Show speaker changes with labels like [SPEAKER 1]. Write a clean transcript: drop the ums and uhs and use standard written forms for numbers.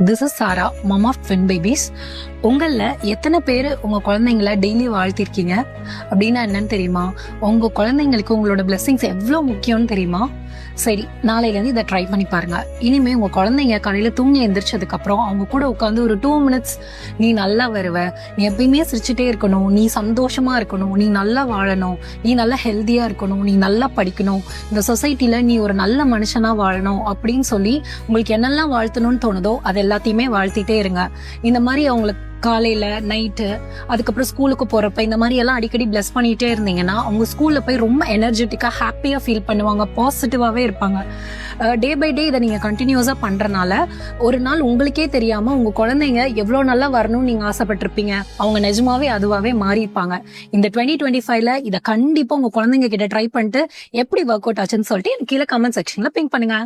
[SPEAKER 1] This is Sarah, mum of twin babies. உங்களில் எத்தனை பேர் உங்கள் குழந்தைங்கள டெய்லி வாழ்த்திருக்கீங்க அப்படின்னா என்னன்னு தெரியுமா? உங்கள் குழந்தைங்களுக்கு உங்களோட பிளெஸிங்ஸ் எவ்வளோ முக்கியம்னு தெரியுமா? சரி, நாளையிலேருந்து இதை ட்ரை பண்ணி பாருங்க. இனிமேல் உங்கள் குழந்தைங்க காலையில் தூங்கி எந்திரிச்சதுக்கப்புறம் அவங்க கூட உட்காந்து ஒரு 2 minutes நீ நல்லா வருவ, நீ எப்பயுமே சிரிச்சுட்டே இருக்கணும், நீ சந்தோஷமா இருக்கணும், நீ நல்லா வாழணும், நீ நல்லா ஹெல்த்தியா இருக்கணும், நீ நல்லா படிக்கணும், இந்த சொசைட்டில நீ ஒரு நல்ல மனுஷனா வாழணும் அப்படின்னு சொல்லி உங்களுக்கு என்னெல்லாம் வாழ்த்தணும்னு தோணுதோ அது எல்லாத்தையுமே வாழ்த்திட்டே இருங்க. இந்த மாதிரி அவங்களுக்கு காலையில நைட்டு அதுக்கப்புறம் ஸ்கூலுக்கு போறப்ப இந்த மாதிரி எல்லாம் அடிக்கடி பிளஸ் பண்ணிட்டே இருந்தீங்கன்னா அவங்க ஸ்கூல்ல போய் ரொம்ப எனர்ஜெட்டிக்கா ஹாப்பியா ஃபீல் பண்ணுவாங்க, பாசிட்டிவாவே இருப்பாங்க. டே பை டே இதை நீங்க கண்டினியூஸா பண்றதுனால ஒரு நாள் உங்களுக்கே தெரியாம உங்க குழந்தைங்க எவ்வளவு நல்லா வரணும்னு நீங்க ஆசைப்பட்டிருப்பீங்க, அவங்க நிஜமாவே அதுவாவே மாறிப்பாங்க. இந்த 2025ல இதை கண்டிப்பா உங்க குழந்தைங்க கிட்ட ட்ரை பண்ணிட்டு எப்படி ஒர்க் அவுட் ஆச்சுன்னு சொல்லிட்டு எனக்கு கீழே கமெண்ட் செக்ஷன்ல பிங்க் பண்ணுங்க.